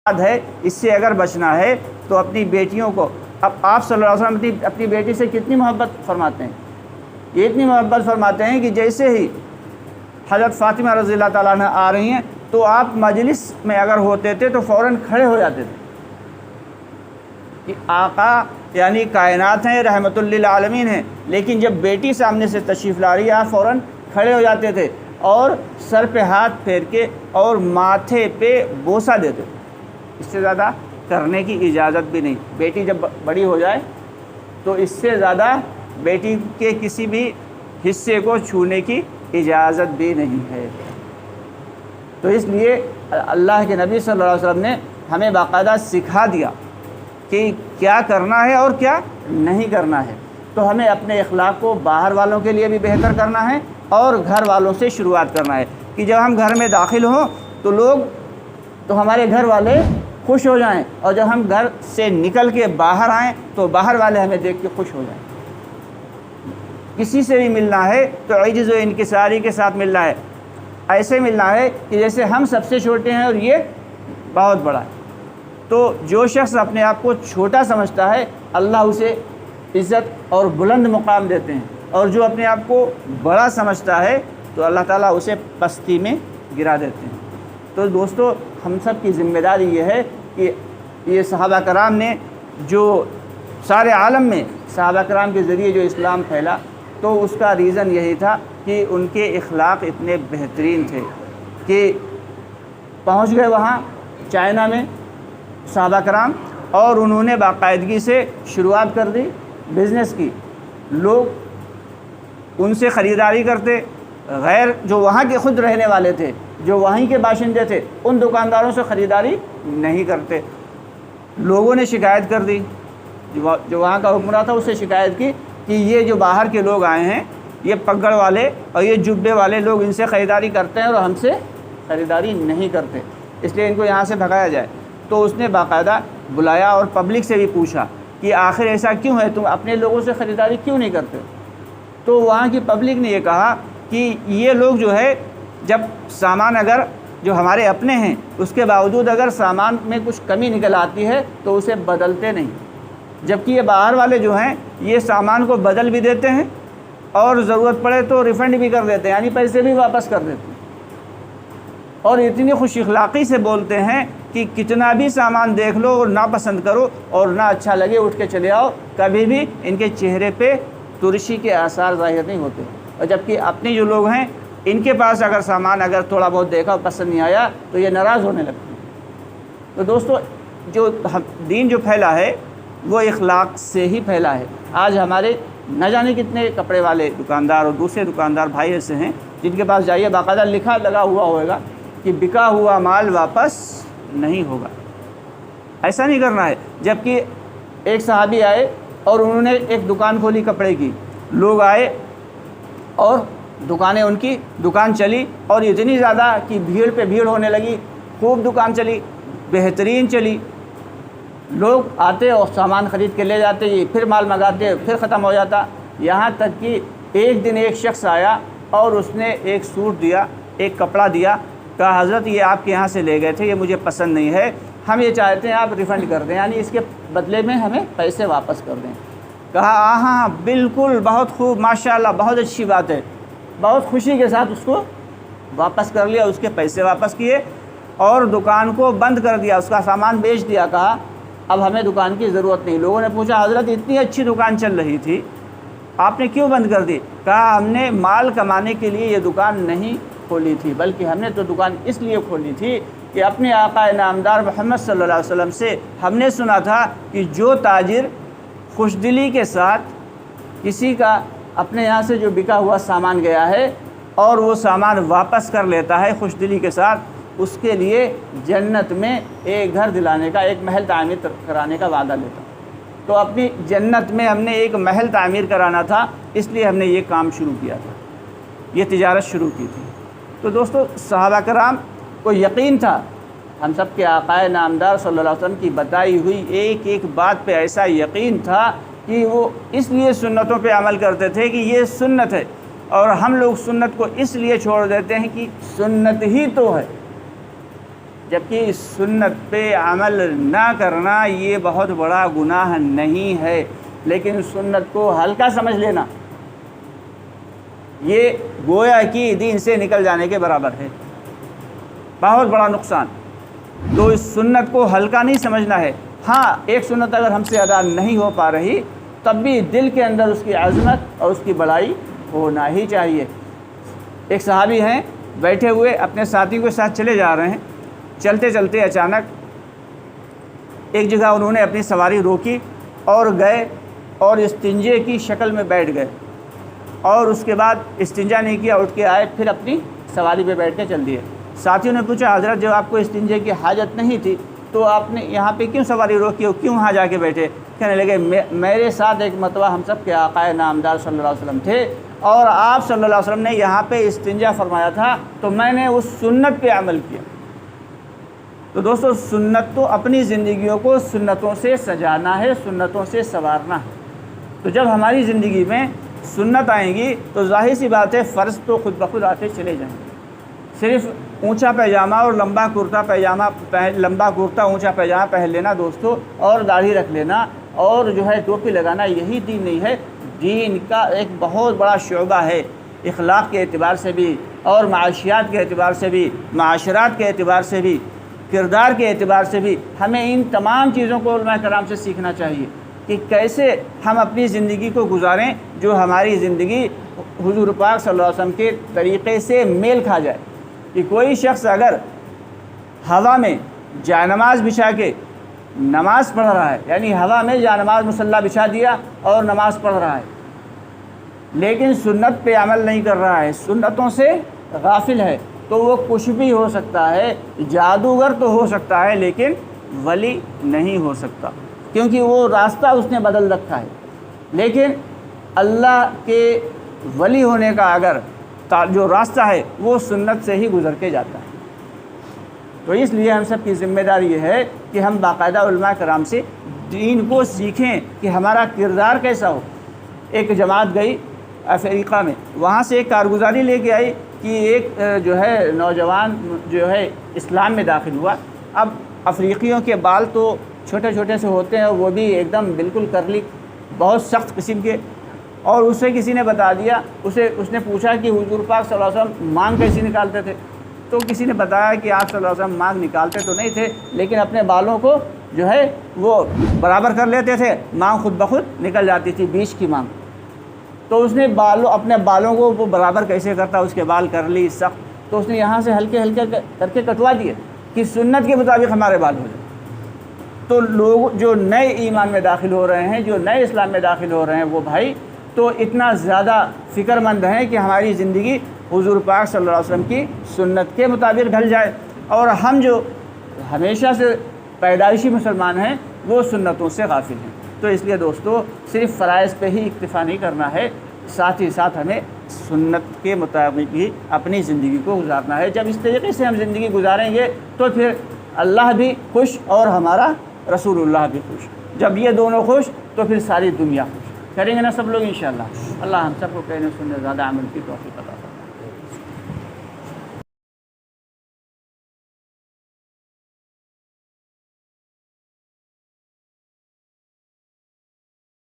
ہے، اس سے اگر بچنا ہے تو اپنی بیٹیوں کو، اب آپ صلی اللہ علیہ وسلم اپنی بیٹی سے کتنی محبت فرماتے ہیں، یہ اتنی محبت فرماتے ہیں کہ جیسے ہی حضرت فاطمہ رضی اللہ تعالیٰ عنہ آ رہی ہیں تو آپ مجلس میں اگر ہوتے تھے تو فوراً کھڑے ہو جاتے تھے کہ آقا یعنی کائنات ہیں، رحمت للعالمین ہیں، لیکن جب بیٹی سامنے سے تشریف لا رہی ہے آپ فوراً کھڑے ہو جاتے تھے اور سر پہ ہاتھ پھیر کے اور ماتھے پہ بوسہ دیتے تھے۔ اس سے زیادہ کرنے کی اجازت بھی نہیں۔ بیٹی جب بڑی ہو جائے تو اس سے زیادہ بیٹی کے کسی بھی حصے کو چھونے کی اجازت بھی نہیں ہے۔ تو اس لیے اللہ کے نبی صلی اللہ علیہ وسلم نے ہمیں باقاعدہ سکھا دیا کہ کیا کرنا ہے اور کیا نہیں کرنا ہے۔ تو ہمیں اپنے اخلاق کو باہر والوں کے لیے بھی بہتر کرنا ہے اور گھر والوں سے شروعات کرنا ہے کہ جب ہم گھر میں داخل ہوں تو ہمارے گھر والے خوش ہو جائیں، اور جب ہم گھر سے نکل کے باہر آئیں تو باہر والے ہمیں دیکھ کے خوش ہو جائیں۔ کسی سے بھی ملنا ہے تو عجز و انکساری کے ساتھ ملنا ہے، ایسے ملنا ہے کہ جیسے ہم سب سے چھوٹے ہیں اور یہ بہت بڑا ہے۔ تو جو شخص اپنے آپ کو چھوٹا سمجھتا ہے اللہ اسے عزت اور بلند مقام دیتے ہیں، اور جو اپنے آپ کو بڑا سمجھتا ہے تو اللہ تعالیٰ اسے پستی میں گرا دیتے ہیں۔ تو دوستو، ہم سب کی ذمہ داری یہ ہے کہ یہ صحابہ کرام نے جو سارے عالم میں صحابہ کرام کے ذریعے جو اسلام پھیلا، تو اس کا ریزن یہی تھا کہ ان کے اخلاق اتنے بہترین تھے کہ پہنچ گئے وہاں چائنا میں صحابہ کرام، اور انہوں نے باقاعدگی سے شروعات کر دی بزنس کی۔ لوگ ان سے خریداری کرتے، غیر جو وہاں کے خود رہنے والے تھے، جو وہیں کے باشندے تھے، ان دکانداروں سے خریداری نہیں کرتے۔ لوگوں نے شکایت کر دی، جو وہاں کا حکمراں تھا اس سے شکایت کی کہ یہ جو باہر کے لوگ آئے ہیں، یہ پگڑ والے اور یہ جبے والے لوگ ان سے خریداری کرتے ہیں اور ہم سے خریداری نہیں کرتے، اس لیے ان کو یہاں سے بھگایا جائے۔ تو اس نے باقاعدہ بلایا اور پبلک سے بھی پوچھا کہ آخر ایسا کیوں ہے، تم اپنے لوگوں سے خریداری کیوں نہیں کرتے؟ تو وہاں کی پبلک نے یہ کہا کہ یہ لوگ جو ہے، جب سامان اگر جو ہمارے اپنے ہیں اس کے باوجود اگر سامان میں کچھ کمی نکل آتی ہے تو اسے بدلتے نہیں، جبکہ یہ باہر والے جو ہیں یہ سامان کو بدل بھی دیتے ہیں اور ضرورت پڑے تو ریفنڈ بھی کر دیتے ہیں، یعنی پیسے بھی واپس کر دیتے ہیں، اور اتنی خوش اخلاقی سے بولتے ہیں کہ کتنا بھی سامان دیکھ لو اور نہ پسند کرو اور نہ اچھا لگے اٹھ کے چلے آؤ، کبھی بھی ان کے چہرے پہ ترشی کے آثار ظاہر نہیں ہوتے۔ اور جبکہ اپنے جو لوگ ہیں ان کے پاس اگر سامان اگر تھوڑا بہت دیکھا پسند نہیں آیا تو یہ ناراض ہونے لگتے ہیں۔ تو دوستو، جو دین جو پھیلا ہے وہ اخلاق سے ہی پھیلا ہے۔ آج ہمارے نہ جانے کتنے کپڑے والے دکاندار اور دوسرے دکاندار بھائی ایسے ہیں جن کے پاس جائیے باقاعدہ لکھا لگا ہوا ہوگا کہ بکا ہوا مال واپس نہیں ہوگا۔ ایسا نہیں کرنا ہے۔ جبکہ ایک صحابی آئے اور انہوں نے ایک دکان کھولی کپڑے کی، لوگ آئے اور دکانیں ان کی دکان چلی اور اتنی زیادہ کہ بھیڑ پہ بھیڑ ہونے لگی، خوب دکان چلی، بہترین چلی، لوگ آتے اور سامان خرید کے لے جاتے، یہ پھر مال منگاتے، پھر ختم ہو جاتا۔ یہاں تک کہ ایک دن ایک شخص آیا اور اس نے ایک سوٹ دیا، ایک کپڑا دیا، کہا حضرت یہ آپ کے یہاں سے لے گئے تھے، یہ مجھے پسند نہیں ہے، ہم یہ چاہتے ہیں آپ ریفنڈ کر دیں، یعنی اس کے بدلے میں ہمیں پیسے واپس کر دیں۔ کہا ہاں بالکل، بہت خوب، ماشاءاللہ، بہت اچھی بات ہے۔ بہت خوشی کے ساتھ اس کو واپس کر لیا، اس کے پیسے واپس کیے اور دکان کو بند کر دیا، اس کا سامان بیچ دیا۔ کہا اب ہمیں دکان کی ضرورت نہیں۔ لوگوں نے پوچھا حضرت اتنی اچھی دکان چل رہی تھی، آپ نے کیوں بند کر دی؟ کہا ہم نے مال کمانے کے لیے یہ دکان نہیں کھولی تھی، بلکہ ہم نے تو دکان اس لیے کھولی تھی کہ اپنے آقا نامدار محمد صلی اللہ علیہ وسلم سے ہم نے سنا تھا کہ جو تاجر خوش دلی کے ساتھ کسی کا اپنے یہاں سے جو بکا ہوا سامان گیا ہے اور وہ سامان واپس کر لیتا ہے خوش دلی کے ساتھ، اس کے لیے جنت میں ایک گھر دلانے کا، ایک محل تعمیر کرانے کا وعدہ لیتا۔ تو اپنی جنت میں ہم نے ایک محل تعمیر کرانا تھا، اس لیے ہم نے یہ کام شروع کیا تھا، یہ تجارت شروع کی تھی۔ تو دوستو، صحابہ کرام کو یقین تھا، ہم سب کے آقا نامدار صلی اللہ علیہ وسلم کی بتائی ہوئی ایک ایک بات پہ ایسا یقین تھا کہ وہ اس لیے سنتوں پہ عمل کرتے تھے کہ یہ سنت ہے، اور ہم لوگ سنت کو اس لیے چھوڑ دیتے ہیں کہ سنت ہی تو ہے، جبکہ سنت پہ عمل نہ کرنا یہ بہت بڑا گناہ نہیں ہے، لیکن سنت کو ہلکا سمجھ لینا یہ گویا کہ دین سے نکل جانے کے برابر ہے، بہت بڑا نقصان۔ تو اس سنت کو ہلکا نہیں سمجھنا ہے۔ ہاں، ایک سنت اگر ہم سے ادا نہیں ہو پا رہی تب بھی دل کے اندر اس کی عظمت اور اس کی بڑائی ہونا ہی چاہیے۔ ایک صحابی ہیں، بیٹھے ہوئے اپنے ساتھی کے ساتھ چلے جا رہے ہیں، چلتے چلتے اچانک ایک جگہ انہوں نے اپنی سواری روکی اور گئے اور استنجے کی شکل میں بیٹھ گئے، اور اس کے بعد استنجا نہیں کیا، اٹھ کے آئے، پھر اپنی سواری پہ بیٹھ کے چل دیے۔ ساتھیوں نے پوچھا، حضرت جب آپ کو استنجے کی حاجت نہیں تھی تو آپ نے یہاں پہ کیوں سواری روکی ہو، کیوں وہاں جا کے بیٹھے؟ کہنے لگے میرے ساتھ ایک مرتبہ ہم سب کے آقا نامدار صلی اللہ علیہ وسلم تھے، اور آپ صلی اللہ علیہ وسلم نے یہاں پہ استنجا فرمایا تھا تو میں نے اس سنت پہ عمل کیا۔ تو دوستو، سنت تو اپنی زندگیوں کو سنتوں سے سجانا ہے، سنتوں سے سنوارنا ہے۔ تو جب ہماری زندگی میں سنت آئیں گی تو ظاہر سی بات ہے فرض تو خود بخود آتے چلے جائیں گے۔ صرف اونچا پیجامہ اور لمبا کرتا اونچا پیجامہ پہن لینا دوستو، اور داڑھی رکھ لینا اور جو ہے ٹوپی لگانا، یہی دین نہیں ہے۔ دین کا ایک بہت بڑا شعبہ ہے، اخلاق کے اعتبار سے بھی اور معاشیات کے اعتبار سے بھی، معاشرات کے اعتبار سے بھی، کردار کے اعتبار سے بھی ہمیں ان تمام چیزوں کو علماء کرام سے سیکھنا چاہیے کہ کیسے ہم اپنی زندگی کو گزاریں جو ہماری زندگی حضور پاک صلی اللہ علیہ وسلم کے طریقے سے میل کھا جائے۔ کہ کوئی شخص اگر ہوا میں جائے بچھا کے نماز پڑھ رہا ہے، یعنی ہوا میں جائے مصلی بچھا دیا اور نماز پڑھ رہا ہے، لیکن سنت پہ عمل نہیں کر رہا ہے، سنتوں سے غافل ہے، تو وہ کچھ بھی ہو سکتا ہے، جادوگر تو ہو سکتا ہے لیکن ولی نہیں ہو سکتا، کیونکہ وہ راستہ اس نے بدل رکھا ہے۔ لیکن اللہ کے ولی ہونے کا اگر جو راستہ ہے وہ سنت سے ہی گزر کے جاتا ہے۔ تو اس لیے ہم سب کی ذمہ داری یہ ہے کہ ہم باقاعدہ علماء کرام سے دین کو سیکھیں کہ ہمارا کردار کیسا ہو۔ ایک جماعت گئی افریقہ میں، وہاں سے ایک کارگزاری لے کے آئی کہ ایک جو ہے نوجوان جو ہے اسلام میں داخل ہوا۔ اب افریقیوں کے بال تو چھوٹے چھوٹے سے ہوتے ہیں، وہ بھی ایک دم بالکل کرلی، بہت سخت قسم کے، اور اسے کسی نے بتا دیا، اس نے پوچھا کہ حضور پاک صلی اللہ علیہ وسلم مانگ کیسے نکالتے تھے؟ تو کسی نے بتایا کہ آپ صلی اللہ علیہ وسلم مانگ نکالتے تو نہیں تھے، لیکن اپنے بالوں کو جو ہے وہ برابر کر لیتے تھے، مانگ خود بخود نکل جاتی تھی، بیچ کی مانگ۔ تو اس نے اپنے بالوں کو وہ برابر کیسے کرتا، اس کے بال کرلی سخت، تو اس نے یہاں سے ہلکے ہلکے کر کے کٹوا دیے کہ سنت کے مطابق ہمارے بال ہو جائیں۔ تو لوگ جو نئے ایمان میں داخل ہو رہے ہیں، جو نئے اسلام میں داخل ہو رہے ہیں، وہ بھائی تو اتنا زیادہ فکر مند ہیں کہ ہماری زندگی حضور پاک صلی اللہ علیہ وسلم کی سنت کے مطابق ڈھل جائے، اور ہم جو ہمیشہ سے پیدائشی مسلمان ہیں وہ سنتوں سے غافل ہیں۔ تو اس لیے دوستو، صرف فرائض پہ ہی اکتفا نہیں کرنا ہے، ساتھ ہی ساتھ ہمیں سنت کے مطابق ہی اپنی زندگی کو گزارنا ہے۔ جب اس طریقے سے ہم زندگی گزاریں گے تو پھر اللہ بھی خوش اور ہمارا رسول اللہ بھی خوش۔ جب یہ دونوں خوش تو پھر ساری دنیا خوش۔ کریں گے نا سب لوگ انشاءاللہ۔ اللہ ہم سب کو کہنے سننے زیادہ عمل کی توفیق عطا فرمائے۔